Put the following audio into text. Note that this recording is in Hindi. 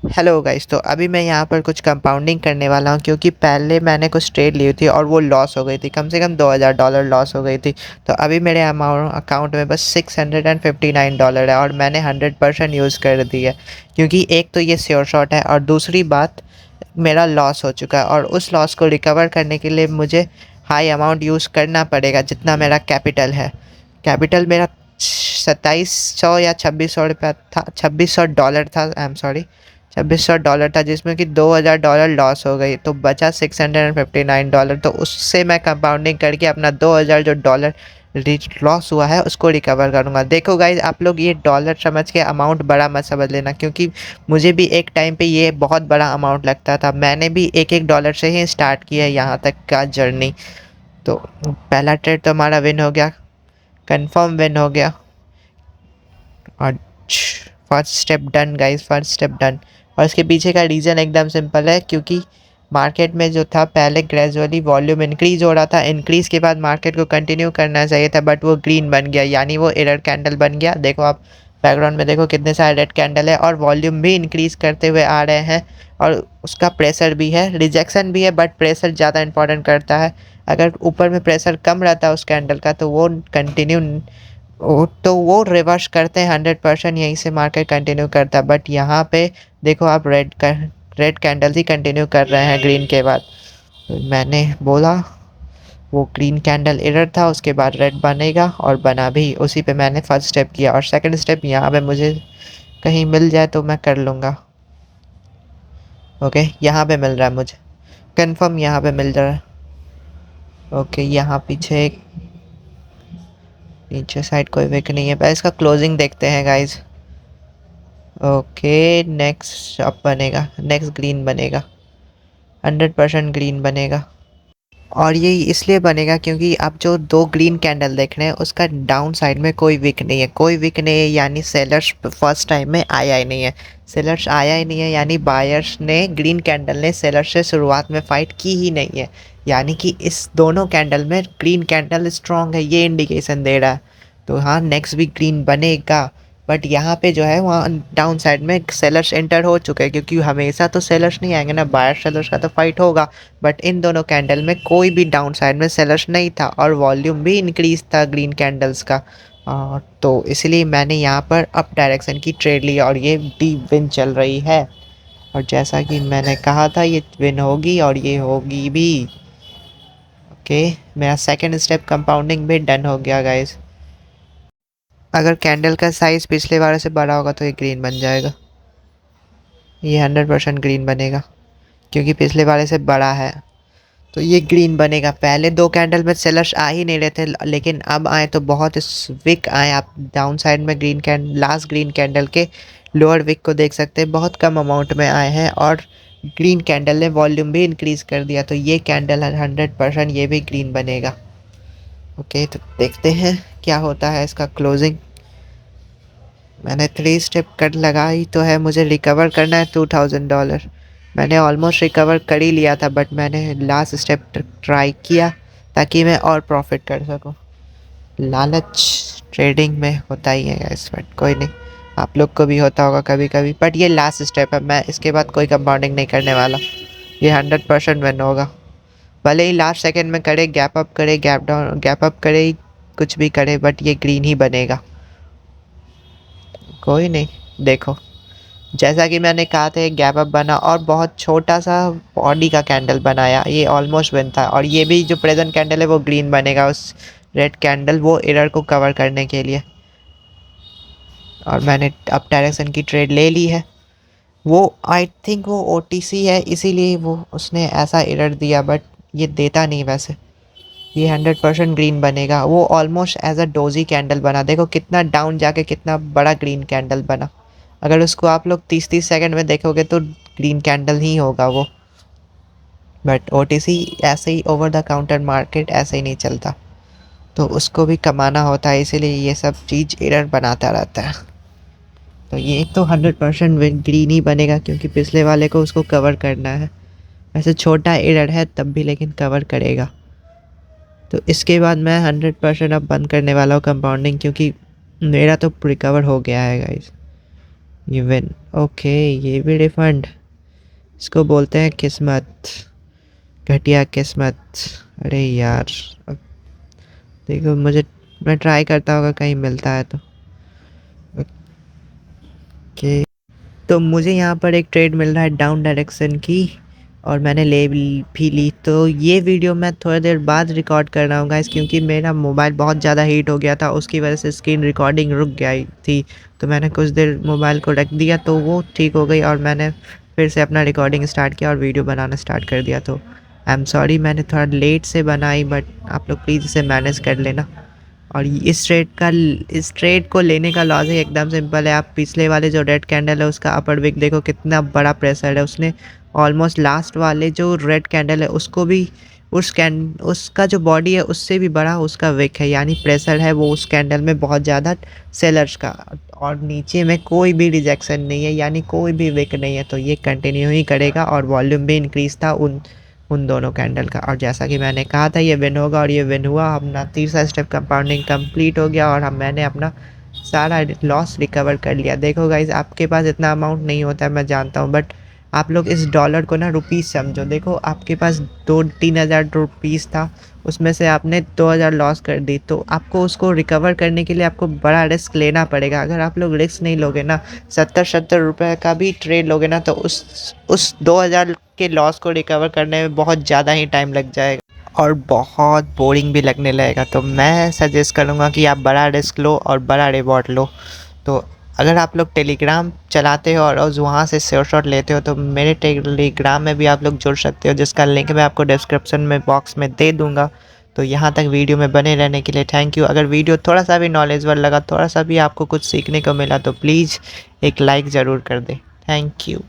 Hello guys. तो अभी मैं यहाँ पर कुछ कंपाउंडिंग करने वाला हूँ क्योंकि पहले मैंने कुछ ट्रेड ली थी और वो लॉस हो गई थी, कम से कम $2000 लॉस हो गई थी। तो अभी मेरे अकाउंट में बस $659 है और मैंने 100% यूज़ कर दी है, क्योंकि एक तो ये श्योर शॉट है और दूसरी बात मेरा लॉस हो चुका है और उस लॉस को रिकवर करने के लिए मुझे हाई अमाउंट यूज़ करना पड़ेगा जितना मेरा कैपिटल है। कैपिटल मेरा 2700 या 2600 रुपया था, $2600 था। आई एम सॉरी, $2600 था, जिसमें कि $2000 लॉस हो गई, तो बचा $659। तो उससे मैं कंपाउंडिंग करके अपना 2000 जो डॉलर लॉस हुआ है उसको रिकवर करूँगा। देखो गाइज, आप लोग ये डॉलर समझ के अमाउंट बड़ा मत समझ लेना, क्योंकि मुझे भी एक टाइम पे ये बहुत बड़ा अमाउंट लगता था। मैंने भी एक एक डॉलर से ही स्टार्ट किया यहाँ तक का जर्नी। तो पहला ट्रेड तो हमारा विन हो गया, कंफर्म विन हो गया। और first step done guys, first step done. और इसके पीछे का रीज़न एकदम सिंपल है, क्योंकि मार्केट में जो था पहले ग्रेजुअली वॉल्यूम इंक्रीज हो रहा था, इंक्रीज के बाद मार्केट को कंटिन्यू करना चाहिए था, बट वो ग्रीन बन गया, यानी वो एरर कैंडल बन गया। देखो आप बैकग्राउंड में देखो कितने सारे रेड कैंडल है और वॉल्यूम भी इंक्रीज करते हुए आ रहे हैं और उसका प्रेशर भी है, रिजेक्शन भी है, बट प्रेशर ज़्यादा इंपॉर्टेंट करता है। अगर ऊपर में प्रेशर कम रहता है उस कैंडल का तो वो कंटिन्यू वो रिवर्स करते हैं 100%, यहीं से मार्केट कंटिन्यू करता है। बट यहाँ पे देखो आप रेड कैंडल ही कंटिन्यू कर रहे हैं ग्रीन के बाद। तो मैंने बोला वो ग्रीन कैंडल एरर था, उसके बाद रेड बनेगा और बना भी। उसी पे मैंने फर्स्ट स्टेप किया और सेकंड स्टेप यहाँ पे मुझे कहीं मिल जाए तो मैं कर लूँगा। ओके, यहाँ पे मिल रहा है मुझे, कंफर्म यहाँ पे मिल रहा है। ओके, यहाँ पीछे एक नीचे साइड कोई विक नहीं है, पहले इसका क्लोजिंग देखते हैं गाइज। ओके, नेक्स्ट अब बनेगा, नेक्स्ट ग्रीन बनेगा, 100% ग्रीन बनेगा। और ये इसलिए बनेगा क्योंकि आप जो दो ग्रीन कैंडल देख रहे हैं उसका डाउन साइड में कोई विक नहीं है, कोई विक नहीं है, यानी सेलर्स फर्स्ट टाइम में आया ही नहीं है। सेलर्स आया ही नहीं है यानी बायर्स ने, ग्रीन कैंडल ने सेलर से शुरुआत में फाइट की ही नहीं है, यानी कि इस दोनों कैंडल में ग्रीन कैंडल स्ट्रॉन्ग है, ये इंडिकेशन दे रहा है। तो हाँ, नेक्स्ट भी ग्रीन बनेगा, बट यहाँ पे जो है वहाँ डाउन साइड में सेलर्स एंटर हो चुके हैं, क्योंकि हमेशा तो सेलर्स नहीं आएंगे ना, बायर सेलर्स का तो फाइट होगा। बट इन दोनों कैंडल में कोई भी डाउन साइड में सेलर्स नहीं था और वॉल्यूम भी इंक्रीज था ग्रीन कैंडल्स का। तो इसलिए मैंने यहाँ पर अप डायरेक्शन की ट्रेड ली और ये डीप विन चल रही है। और जैसा कि मैंने कहा था ये विन होगी और ये होगी भी। ओके, मेरा सेकंड स्टेप कंपाउंडिंग भी डन हो गया गाइस। अगर कैंडल का साइज़ पिछले बार से बड़ा होगा तो ये ग्रीन बन जाएगा, ये 100% ग्रीन बनेगा, क्योंकि पिछले वाले से बड़ा है तो ये ग्रीन बनेगा। पहले दो कैंडल में सेलर्स आ ही नहीं रहे थे, लेकिन अब आए तो बहुत विक आए। आप डाउन साइड में लास्ट ग्रीन कैंडल के लोअर विक को देख सकते हैं, बहुत कम अमाउंट में आए हैं और ग्रीन कैंडल ने वॉल्यूम भी इंक्रीज़ कर दिया, तो ये कैंडल 100% ये भी ग्रीन बनेगा। ओके, तो देखते हैं क्या होता है इसका क्लोजिंग। मैंने 3 स्टेप कट लगाई तो है, मुझे रिकवर करना है $2000। मैंने ऑलमोस्ट रिकवर कर ही लिया था, बट मैंने लास्ट स्टेप ट्राई किया ताकि मैं और प्रॉफिट कर सकूं। लालच ट्रेडिंग में होता ही है गाइस, बट कोई नहीं, आप लोग को भी होता होगा कभी कभी। बट ये लास्ट स्टेप है, मैं इसके बाद कोई कंपाउंडिंग नहीं करने वाला, ये 100% विन होगा। भले ही लास्ट सेकेंड में करे, गैप अप करे, गैप डाउन, गैप अप करे, कुछ भी करे, बट ये ग्रीन ही बनेगा। कोई नहीं, देखो जैसा कि मैंने कहा था एक गैप अप बना और बहुत छोटा सा बॉडी का कैंडल बनाया, ये ऑलमोस्ट विन था। और ये भी जो प्रेजेंट कैंडल है वो ग्रीन बनेगा उस रेड कैंडल, वो एरर को कवर करने के लिए। और मैंने अप डायरेक्शन की ट्रेड ले ली है। वो आई थिंक वो ओटीसी है, इसीलिए वो उसने ऐसा एरर दिया, बट ये देता नहीं वैसे। ये 100% ग्रीन बनेगा, वो almost as a doji candle बना, देखो कितना डाउन जाके कितना बड़ा ग्रीन कैंडल बना। अगर उसको आप लोग 30-30 सेकंड में देखोगे तो ग्रीन कैंडल ही होगा वो। बट ओटीसी ऐसे ही, ओवर द काउंटर मार्केट ऐसे ही नहीं चलता, तो उसको भी कमाना होता है, इसीलिए ये सब चीज़ एरर बनाता रहता है। तो ये तो 100% ग्रीन ही बनेगा, क्योंकि पिछले वाले को उसको कवर करना है। वैसे छोटा एरर है तब भी, लेकिन कवर करेगा। तो इसके बाद मैं 100% अब बंद करने वाला हूँ कंपाउंडिंग, क्योंकि मेरा तो रिकवर हो गया है गाइस। ये विन। ओके, ये भी रिफंड। इसको बोलते हैं किस्मत, घटिया किस्मत। अरे यार, अब देखो मुझे, मैं ट्राई करता होगा कहीं मिलता है तो। ओके, तो मुझे यहाँ पर एक ट्रेड मिल रहा है डाउन डायरेक्शन की, और मैंने ले भी ली। तो ये वीडियो मैं थोड़ी देर बाद रिकॉर्ड कर रहा हूँ गाइस, क्योंकि मेरा मोबाइल बहुत ज़्यादा हीट हो गया था, उसकी वजह से स्क्रीन रिकॉर्डिंग रुक गई थी। तो मैंने कुछ देर मोबाइल को रख दिया तो वो ठीक हो गई, और मैंने फिर से अपना रिकॉर्डिंग स्टार्ट किया और वीडियो बनाना स्टार्ट कर दिया। तो आई एम सॉरी, मैंने थोड़ा लेट से बनाई, बट आप लोग प्लीज़ इसे मैनेज कर लेना। और इस ट्रेड को लेने का लॉजिक एकदम सिंपल है। आप पिछले वाले जो रेड कैंडल है उसका अपर विक देखो कितना बड़ा प्रेशर है, उसने ऑलमोस्ट लास्ट वाले जो रेड कैंडल है उसको भी, उसका जो बॉडी है उससे भी बड़ा उसका विक है, यानी प्रेशर है वो उस कैंडल में बहुत ज़्यादा सेलर्स का। और नीचे में कोई भी रिजेक्शन नहीं है, यानी कोई भी विक नहीं है, तो ये कंटिन्यू ही करेगा। और वॉल्यूम भी इंक्रीज था उन उन दोनों कैंडल का, और जैसा कि मैंने कहा था ये विन होगा, और ये विन हुआ। अपना तीसरा स्टेप कंपाउंडिंग कंप्लीट हो गया, और मैंने अपना सारा लॉस रिकवर कर लिया। देखो गाइज, आपके पास इतना अमाउंट नहीं होता है मैं जानता हूँ, बट आप लोग इस डॉलर को ना रुपीस समझो। देखो आपके पास 2-3 हज़ार रुपीस था, उसमें से आपने 2 हज़ार लॉस कर दी, तो आपको उसको रिकवर करने के लिए आपको बड़ा रिस्क लेना पड़ेगा। अगर आप लोग रिस्क नहीं लोगे ना, 70-70 रुपये का भी ट्रेड लोगे ना, तो उस 2 हज़ार के लॉस को रिकवर करने में बहुत ज़्यादा ही टाइम लग जाएगा, और बहुत बोरिंग भी लगने लगेगा। तो मैं सजेस्ट करूँगा कि आप बड़ा रिस्क लो और बड़ा रिवॉर्ड लो। तो अगर आप लोग टेलीग्राम चलाते हो और वहाँ से शेयर शॉट लेते हो, तो मेरे टेलीग्राम में भी आप लोग जुड़ सकते हो, जिसका लिंक मैं आपको डिस्क्रिप्शन में बॉक्स में दे दूँगा। तो यहाँ तक वीडियो में बने रहने के लिए थैंक यू। अगर वीडियो थोड़ा सा भी नॉलेजेबल लगा, थोड़ा सा भी आपको कुछ सीखने को मिला, तो प्लीज़ एक लाइक ज़रूर कर दें। Thank you.